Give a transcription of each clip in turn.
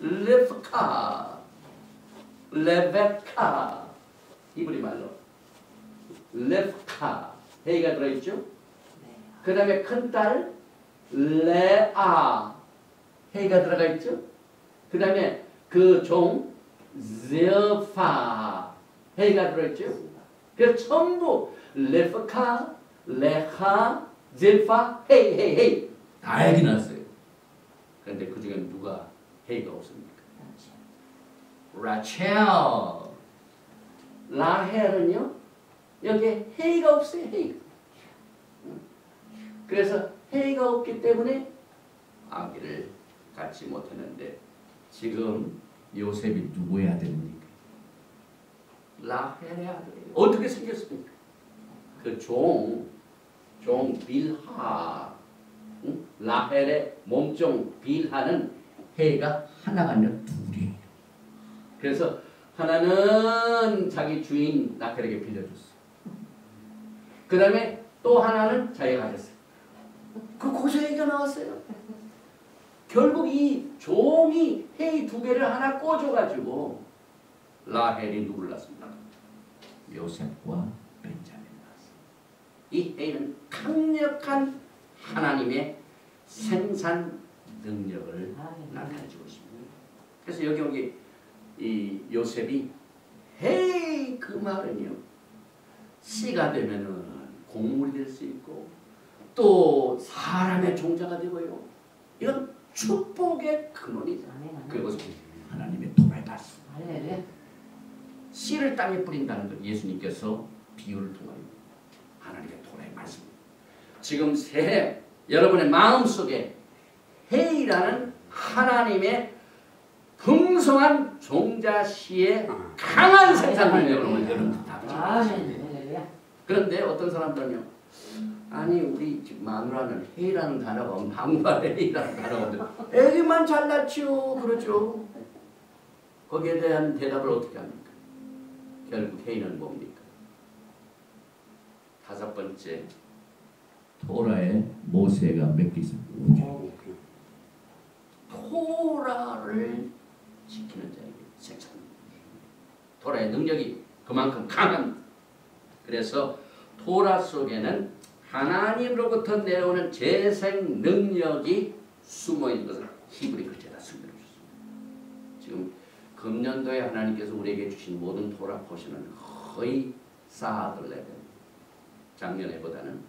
리브카, 레베카, 히브리 말로 리브카, 헤이가 들어있죠? 그 다음에 큰딸 레아, 헤이가 들어가 있죠? 그 다음에 그 종 질파, 헤이가 들어있죠? 그래서 전부 리브카, 레하, 질파, 헤이 다 얘기 났어요. 그런데 그 중에 누가 헤이가 없습니까? 라첼. 라헬은요, 여기에 헤이가 없어요. 헤이가. 그래서 헤이가 없기 때문에 아기를 갖지 못했는데 지금 요셉이 누구의 아들입니까? 라헬의 아들이에요. 어떻게 생겼습니까? 그 종 빌하, 응? 라헬의 몸종 빌하는 헤이가 하나가 아니라 둘이에요. 그래서 하나는 자기 주인 라헬에게 빌려줬어. 그 다음에 또 하나는 자기가 가졌어요. 거기서 얘기가 나왔어요. 결국 이 종이 헤이 두 개를 하나 꽂아가지고 라헬이 누구를 낳습니다? 요셉과 벤자민을 낳았어요. 이 헤이는 강력한 하나님의 생산 능력을 나타내주고 있습니다. 그래서 여기 이 요셉이 헤이 그 말은요, 씨가 되면은 곡물이 될 수 있고 또 사람의 종자가 되고요. 이건 축복의 근원이죠. 그것은 하나님의 도를 받습니다. 씨를 땅에 뿌린다는 것, 예수님께서 비유를 통하여 하나님의 도를 받습니다. 지금 새해 여러분의 마음속에 헤이라는 하나님의 풍성한 종자씨의 강한 생산 능력을 오늘 여러분 다 가지고. 그런데 어떤 사람들은요, 아니 우리 집 마누라는 헤이라는 단어가 없는 한국말에 헤이라는 단어가 없는데 애기만 잘났지요. 그러죠. 거기에 대한 대답을 어떻게 합니까? 결국 헤이는 뭡니까? 다섯 번째, 토라에 모세가 몇 개 있습니까? 토라를 지키는 자에게 생산. 토라의 능력이 그만큼 강합니다. 그래서 토라 속에는 하나님으로부터 내려오는 재생 능력이 숨어있는 것을 히브리 글자에다 숨겨주셨습니다. 지금 금년도에 하나님께서 우리에게 주신 모든 토라 포션은 거의 사하들 레벨, 작년에보다는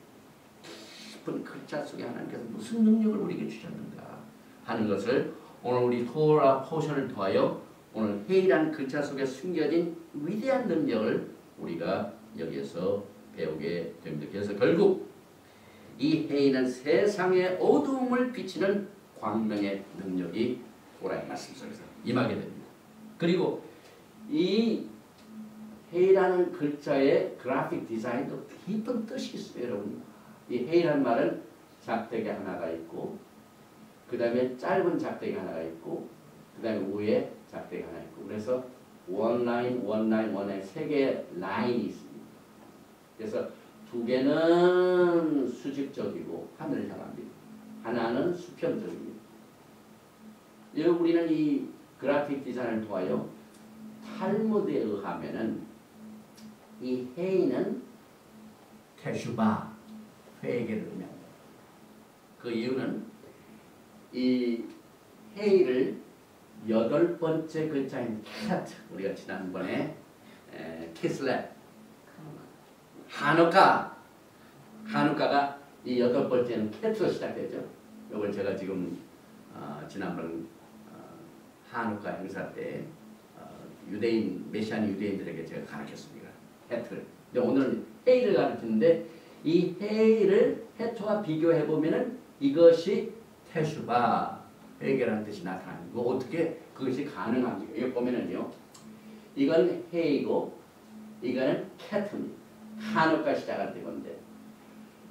깊은 글자 속에 하나님께서 무슨 능력을 우리에게 주셨는가 하는 것을 오늘 우리 토라 포션을 통하여 오늘 헤이라는 글자 속에 숨겨진 위대한 능력을 우리가 여기에서 배우게 됩니다. 그래서 결국 이 헤이는 세상의 어두움을 비치는 광명의 능력이 토라의 말씀 속에서 임하게 됩니다. 그리고 이 헤이라는 글자의 그래픽 디자인도 깊은 뜻이 있어요. 여러분, 이 헤이라는 말은 작대기 하나가 있고 그 다음에 짧은 작대기 하나가 있고 그 다음에 위에 작대기 하나 있고, 그래서 원 라인 세 개의 라인이 있습니다. 그래서 두 개는 수직적이고 하늘을 향합니다. 하나는 수평적입니다. 우리는 이 그래픽 디자인을 통하여 탈무드에 의하면은 이 헤이는 테슈바, 회개를 의미합니다. 그 이유는 이 헤이를 여덟 번째 글자인 캣, 우리가 지난번에 키슬렛, 하누카가 이 여덟 번째는 캣으로 시작되죠. 이걸 제가 지금 지난번 하누카 행사 때 유대인 메시안 유대인들에게 제가 가르쳤습니다. 햇을. 오늘은 헤이를 가르치는데 이 헤이를 햇과 비교해 보면은 이것이 테슈바, 회개라는 뜻이 나타나고 어떻게 그것이 가능합니까? 이거 보면은요, 이건 헤이고 이거는 캣입니다. 한우가 시작할 때 건데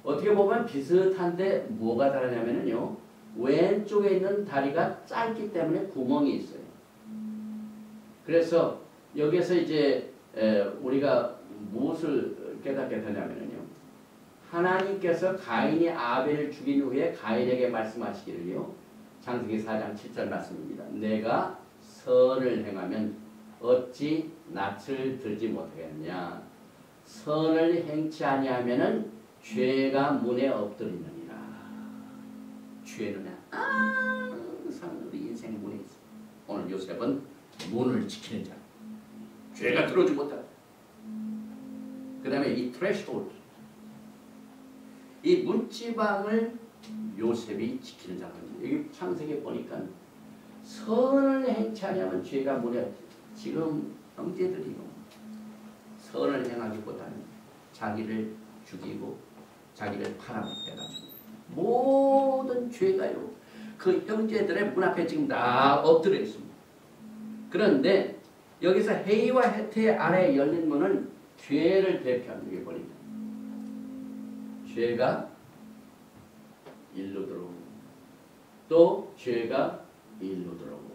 어떻게 보면 비슷한데 뭐가 다르냐면요, 왼쪽에 있는 다리가 짧기 때문에 구멍이 있어요. 그래서 여기서 이제 우리가 무엇을 깨닫게 되냐면요, 하나님께서 가인이 아벨을 죽인 후에 가인에게 말씀하시기를요, 창세기 4장 7절 말씀입니다. 내가 선을 행하면 어찌 낯을 들지 못하겠냐. 선을 행치 아니하면은 죄가 문에 엎드리느니라. 죄는 항상 우리 인생 문에 있어. 오늘 요셉은 문을 지키는 자. 죄가 들어오지 못하다. 그 다음에 이 threshold, 이 문지방을 요셉이 지키는 자거든요. 여기 창세기에 보니까 선을 행치 아니하면 죄가 문에 엎드려. 지금 형제들이요, 선을 행하기보다는 자기를 죽이고 자기를 팔아먹혀가지고 모든 죄가요 그 형제들의 문 앞에 지금 다 엎드려 있습니다. 그런데 여기서 헤이와 헤트의 아래에 열린 문은 죄를 대표하는 게 보니까 죄가 일로 들어오고 또 죄가 일로 들어오고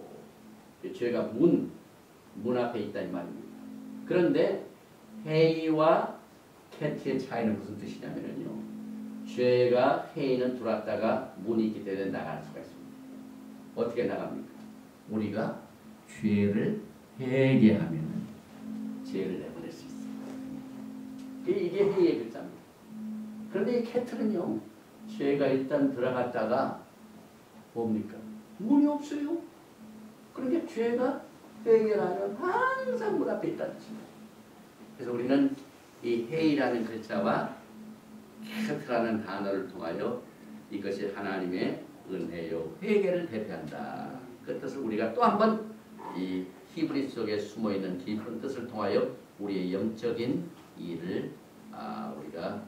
죄가 문 앞에 있다 이 말입니다. 그런데 헤이와 캐트의 차이는 무슨 뜻이냐면요, 죄가 헤이는 들어왔다가 문이 있기 때문에 나갈 수가 있습니다. 어떻게 나갑니까? 우리가 죄를 회개하면 죄를 내보낼 수 있습니다. 이게 헤이의 글자입니다. 그런데 이 캐트는요, 죄가 일단 들어갔다가 뭡니까? 문이 없어요. 그러니까 죄가 회개하면 항상 문 앞에 있다는 뜻입니다. 그래서 우리는 이 헤이라는 글자와 캐트라는 단어를 통하여 이것이 하나님의 은혜요 회개를 대표한다. 그 뜻을 우리가 또 한 번 이 히브리 속에 숨어있는 깊은 뜻을 통하여 우리의 영적인 일을 우리가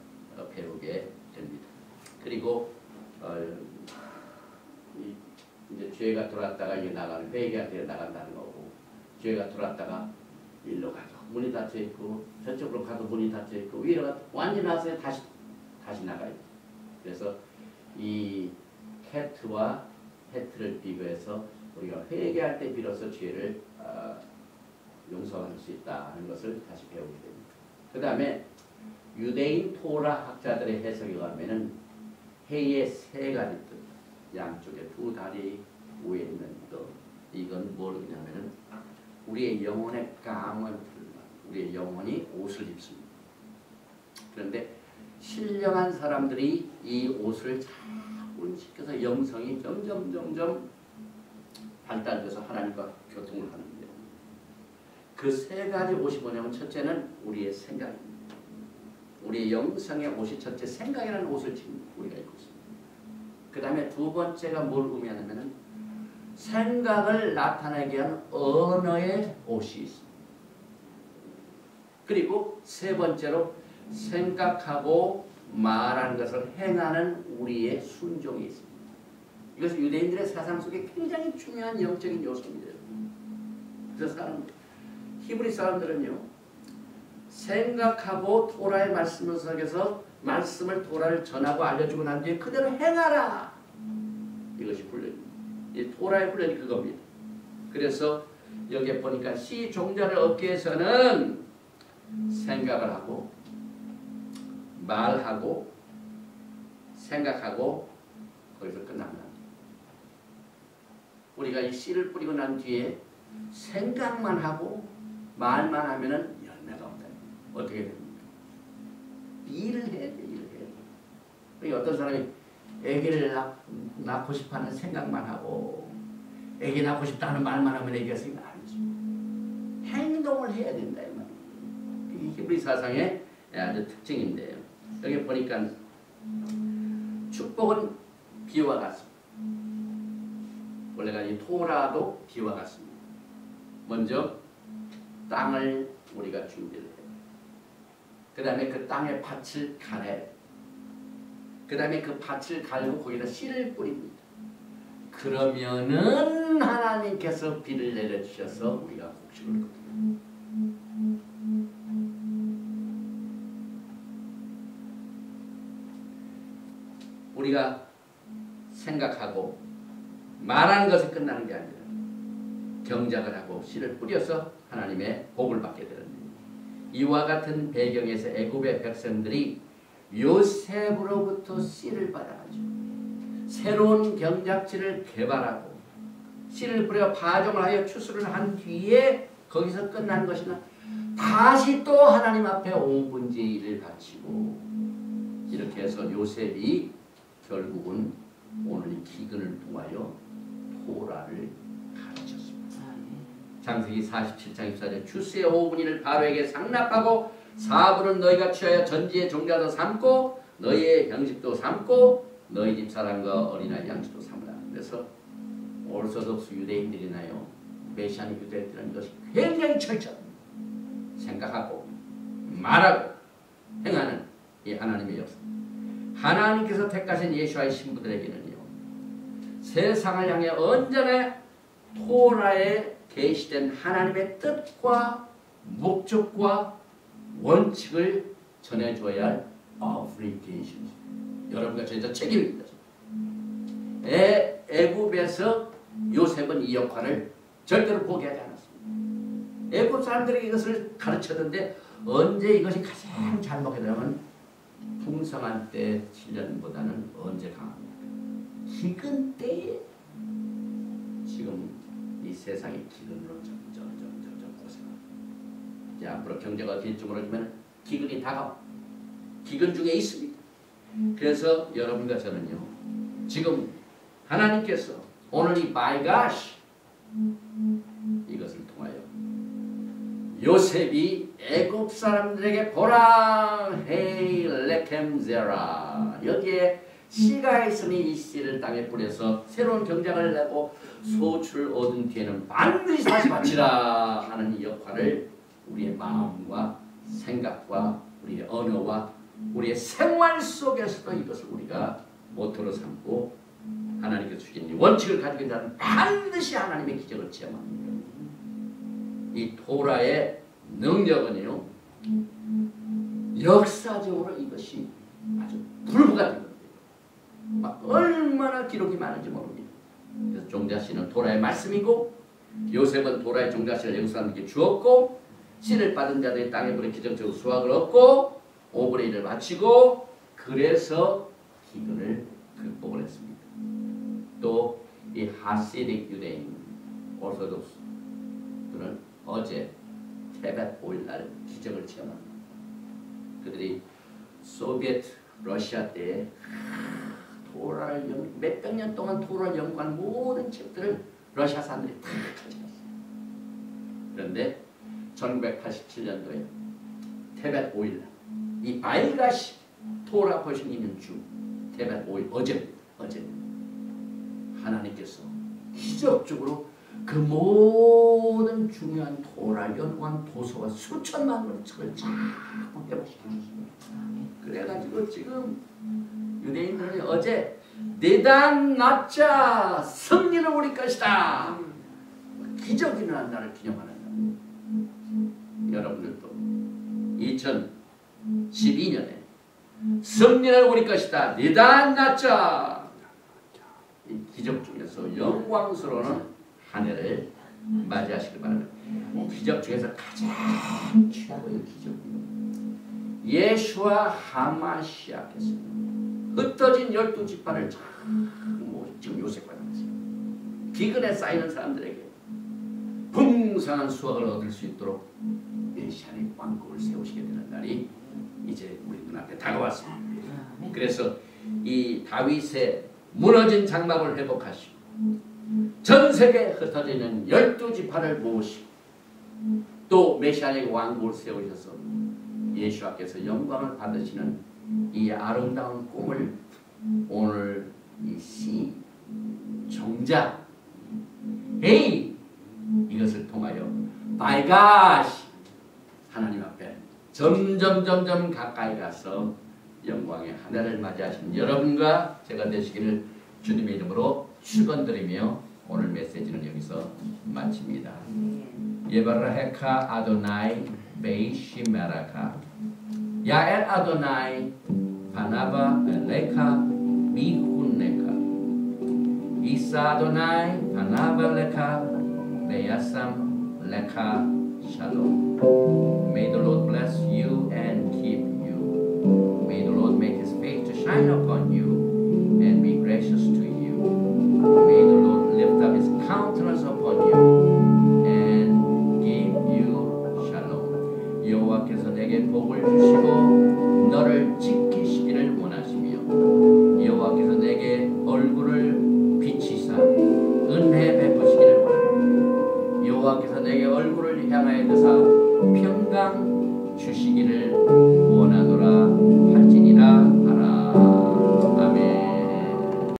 배우게 됩니다. 그리고 이제 죄가 들어왔다가 이게 나가는 회개가 되어 나간다는 거고, 죄가 들어왔다가 일로 가도 문이 닫혀 있고 저쪽으로 가도 문이 닫혀 있고 위로 가도 완전히 나서야 다시 나가요. 그래서 이 캐트와 헤트를 비교해서 우리가 회개할 때 비로소 죄를 용서할 수 있다 하는 것을 다시 배우게 됩니다. 그 다음에 유대인 토라 학자들의 해석에 의하면은 해의 세 가지 뜻, 양쪽에 두 다리 위에 있는 뜻, 이건 뭘 의미하면은 우리의 영혼의 감을, 우리의 영혼이 옷을 입습니다. 그런데 신령한 사람들이 이 옷을 잘 운시켜서 영성이 점점 발달돼서 하나님과 교통을 하는데요. 그 세 가지 옷이 뭐냐면, 첫째는 우리의 생각입니다. 우리의 영성의 옷이 첫째 생각이라는 옷을 지금 우리가 입고 있습니다. 그 다음에 두 번째가 뭘 의미하냐면 생각을 나타내게 한 언어의 옷이 있습니다. 그리고 세 번째로 생각하고 말하는 것을 행하는 우리의 순종이 있습니다. 이것은 유대인들의 사상 속에 굉장히 중요한 영적인 요소입니다. 그래서 히브리 사람들은요, 생각하고 토라의 말씀을 속에서 말씀을 토라를 전하고 알려주고 난 뒤에 그대로 행하라. 이것이 훈련입니다. 이 토라의 훈련이 그겁니다. 그래서 여기에 보니까 시 종자를 얻기 위해서는 생각을 하고 말하고 생각하고 거기서 끝납니다. 우리가 이 씨를 뿌리고 난 뒤에 생각만 하고 말만 하면은 열매가 없다. 어떻게 됩니까? 일을 해야 돼, 일을 해야 돼. 그러니까 어떤 사람이 아기를 낳고 싶어하는 생각만 하고 아기 낳고 싶다는 말만 하면 아기가 생각 안 하지. 행동을 해야 된다 이 말이에요. 이게 히브리 사상의 아주 특징인데요. 여기 보니까 축복은 비와 같습니다. 원래가 이 토라도 비와 같습니다. 먼저 땅을 우리가 준비를 해요. 그 다음에 그 땅의 밭을 갈아요. 그 다음에 그 밭을 갈고 거기다 씨를 뿌립니다. 그러면은 하나님께서 비를 내려주셔서 우리가 곡식을 얻거든요. 우리가 생각하고 말하는 것에 끝나는 게 아니라 경작을 하고 씨를 뿌려서 하나님의 복을 받게 되는 겁니다. 이와 같은 배경에서 애굽의 백성들이 요셉으로부터 씨를 받아가지고 새로운 경작지를 개발하고 씨를 뿌려 파종을 하여 추수를 한 뒤에 거기서 끝난 것이나 다시 또 하나님 앞에 5분의 1을 바치고 이렇게 해서 요셉이 결국은 오늘 이 기근을 통하여 토라를 가르쳤습니다. 창세기 47장 24절 추수의 5분의 1을 바로에게 상납하고 4분은 너희가 취하여 전지의 종자도 삼고 너희의 형식도 삼고 너희 집 사람과 어린아이 양식도 삼으라. 그래서 오르소독스 유대인들이나요 메시아닉 유대인들은 이것이 굉장히 철저히 생각하고 말하고 행하는 이 하나님의 역사. 하나님께서 택하신 예수와의 신부들에게는요 세상을 향해 언제나 토라에 계시된 하나님의 뜻과 목적과 원칙을 전해줘야 할 어플리케이션. 여러분과 저희가 책임입니다. 애굽에서 요셉은 이 역할을 절대로 포기하지 않았습니다. 애굽 사람들에게 이것을 가르쳤는데 언제 이것이 가장 잘 먹게 되면 풍성한 때 7년보다는 언제 강합니까? 기근 때에 지금 이 세상의 기근으로 점점 고생합니다. 이제 앞으로 경제가 어떻게 좀 모르지만 기근이 다가와. 기근 중에 있습니다. 그래서 여러분과 저는요 지금 하나님께서 오늘 이 My gosh 이것을 통하여 요셉이 애굽 사람들에게 보라 헤이 레켐제라 여기에 씨가 있으니 이 씨를 땅에 뿌려서 새로운 경작을 내고 소출을 얻은 뒤에는 반드시 다시 바치라 하는 이 역할을 우리의 마음과 생각과 우리의 언어와 우리의 생활 속에서도 이것을 우리가 모토로 삼고 하나님께서 주신 이 원칙을 가지고 있는 자는 반드시 하나님의 기적을 체험합니다. 이 토라의 능력은요 역사적으로 이것이 아주 불가능합니다. 얼마나 기록이 많은지 모릅니다. 그래서 종자씨는 토라의 말씀이고 요셉은 토라의 종자씨를 애굽 사람들에게 주었고 씨를 받은 자들이 땅에 뿌려 기적적으로 수확을 얻고 5분의 1을 마치고 그래서 기근을 극복을 했습니다. 또 이 하시딕 유대인 오르소독스들은 어제 테벳 5일날 기적을 체험합니다. 그들이 소비에트 러시아 때에 토라를 몇백 년 동안 토라를 연구한 모든 책들을 러시아 사람들이 다 가져갔어요. 그런데 1987년도에 테벳 5일날 이 바일가시 토라 보신 있는 주 테벳 5일 어제 하나님께서 기적적으로 그 모든 중요한 토라를 연구한 도서가 수천만 권의 책을 쫙 회복시켜줬습니다. 그래가지고 지금 유대인들은 어제 내단 낮자 승리는 우리 것이다. 기적이 일어난 날을 기념하는 날. 여러분들도 2012년에 승리는 우리 것이다. 내단 낮자. 이 기적 중에서 영광스러운 한 해를 맞이하시길 바랍니다. 기적 중에서 가장 최고의 기적입니다. 예수와 하마시아께서 흩어진 12지파를 지금 요셉과 나왔어요. 기근에 쌓이는 사람들에게 풍성한 수확을 얻을 수 있도록 메시아의 왕국을 세우시게 되는 날이 이제 우리 눈앞에 다가왔습니다. 그래서 이 다윗의 무너진 장막을 회복하시고 전 세계에 흩어져 있는 12지파를 모으시고 또 메시아의 왕국을 세우셔서 예수와께서 영광을 받으시는 이 아름다운 꿈을 오늘 이 시 종자 헤이 이것을 통하여 My gosh 하나님 앞에 점점 가까이 가서 영광의 한 해를 맞이하신 여러분과 제가 되시기를 주님의 이름으로 축원드리며 오늘 메시지는 여기서 마칩니다. 예바라헤카 아도나이 베이시메라카 야엘 아도나이 바나바 레카 미훈네카 이사 아도나이 바나바 레카 베야삼 레카 샬롬. May the Lord bless you and keep you. May the Lord make His face to shine upon you and be gracious to you. May the Lord lift up His countenance 복을 주시고 너를 지키시기를 원하시며 여호와께서 내게 얼굴을 비치사 은혜 베푸시기를 원하며 여호와께서 내게 얼굴을 향하여 드사 평강